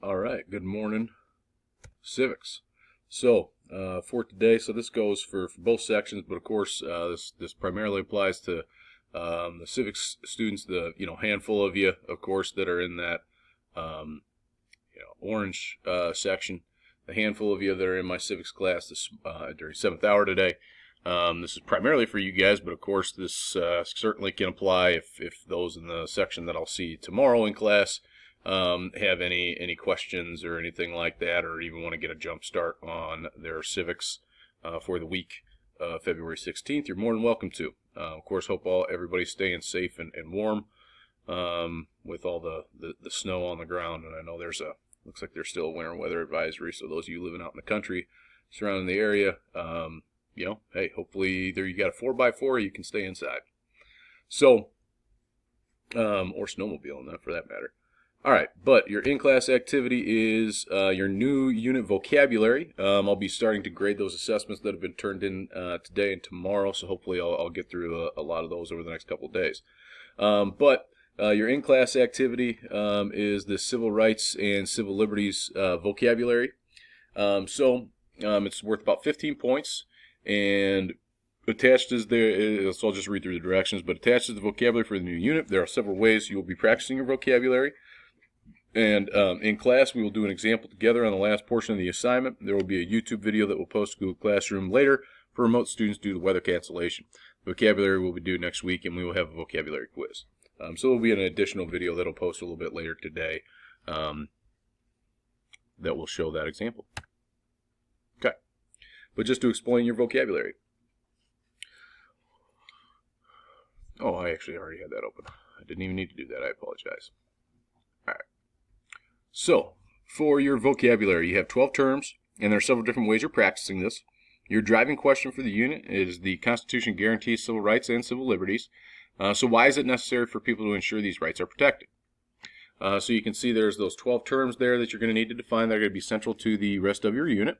All right, good morning, civics. So for today, so this goes for both sections, but of course this primarily applies to the civics students, the handful of you, of course, that are in that orange section. The handful of you that are in my civics class this during 7th hour today. This is primarily for you guys, but of course this certainly can apply if those in the section that I'll see tomorrow in class have any questions or anything like that, or even want to get a jump start on their civics for the week February 16th, you're more than welcome to. Of course, hope everybody's staying safe and warm with all the snow on the ground. And I know looks like there's still a winter weather advisory, so those of you living out in the country surrounding the area, hey, hopefully either you got a 4x4 or you can stay inside. So, or snowmobiling, that for that matter. All right, but your in-class activity is your new unit vocabulary. I'll be starting to grade those assessments that have been turned in today and tomorrow, so hopefully I'll get through a lot of those over the next couple of days. But your in-class activity is the civil rights and civil liberties vocabulary. So it's worth about 15 points, and attached is there, so I'll just read through the directions, but attached is the vocabulary for the new unit. There are several ways you will be practicing your vocabulary. And in class, we will do an example together on the last portion of the assignment. There will be a YouTube video that will post to Google Classroom later for remote students due to weather cancellation. The vocabulary will be due next week, and we will have a vocabulary quiz. So there will be an additional video that will post a little bit later today that will show that example. Okay. But just to explain your vocabulary. Oh, I actually already had that open. I didn't even need to do that. I apologize. All right. So, for your vocabulary, you have 12 terms, and there are several different ways you're practicing this. Your driving question for the unit is the Constitution guarantees civil rights and civil liberties. So why is it necessary for people to ensure these rights are protected? So you can see there's those 12 terms there that you're going to need to define that are going to be central to the rest of your unit.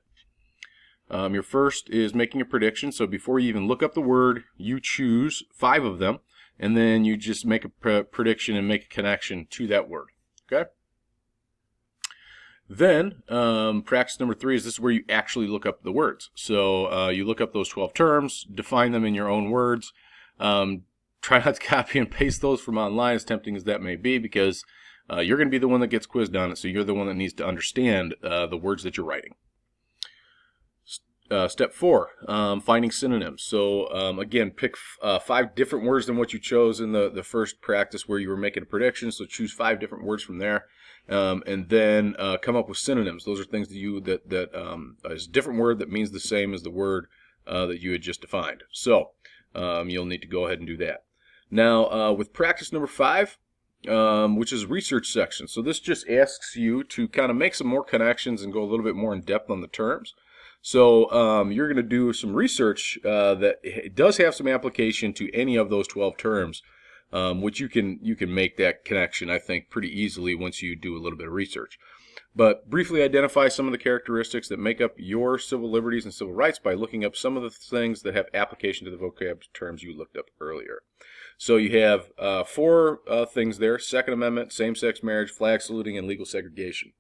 Your first is making a prediction. So before you even look up the word, you choose 5 of them, and then you just make a prediction and make a connection to that word. Okay? Then, practice number 3 is this is where you actually look up the words. So you look up those 12 terms, define them in your own words. Try not to copy and paste those from online, as tempting as that may be, because you're going to be the one that gets quizzed on it, so you're the one that needs to understand the words that you're writing. Step 4, finding synonyms. So again, pick 5 different words than what you chose in the first practice where you were making a prediction. So choose 5 different words from there, and then come up with synonyms. Those are things that is a different word that means the same as the word that you had just defined. So you'll need to go ahead and do that. Now with practice number 5, which is research section. So this just asks you to kind of make some more connections and go a little bit more in depth on the terms. So you're going to do some research that does have some application to any of those 12 terms, which you can make that connection, I think, pretty easily once you do a little bit of research. But briefly identify some of the characteristics that make up your civil liberties and civil rights by looking up some of the things that have application to the vocab terms you looked up earlier. So you have 4 things there: Second Amendment, same-sex marriage, flag saluting, and legal segregation.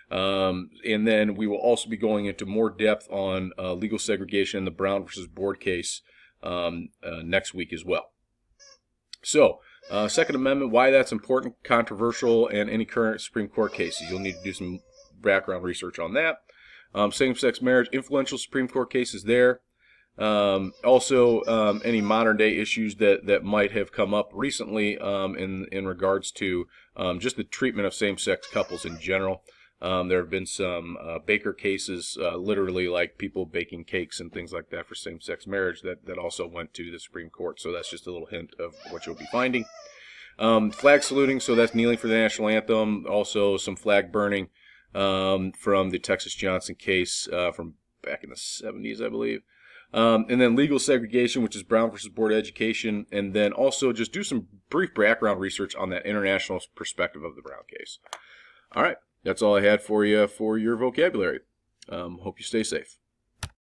And then we will also be going into more depth on legal segregation in the Brown versus Board case next week as well. So, Second Amendment, why that's important, controversial, and any current Supreme Court cases. You'll need to do some background research on that. Same-sex marriage, influential Supreme Court cases there. Also, any modern-day issues that might have come up recently in regards to just the treatment of same-sex couples in general. There have been some baker cases, literally like people baking cakes and things like that for same-sex marriage that also went to the Supreme Court. So that's just a little hint of what you'll be finding. Flag saluting, so that's kneeling for the national anthem. Also some flag burning from the Texas Johnson case from back in the 70s, I believe. And then legal segregation, which is Brown versus Board education. And then also just do some brief background research on that international perspective of the Brown case. All right. That's all I had for you for your vocabulary. Hope you stay safe.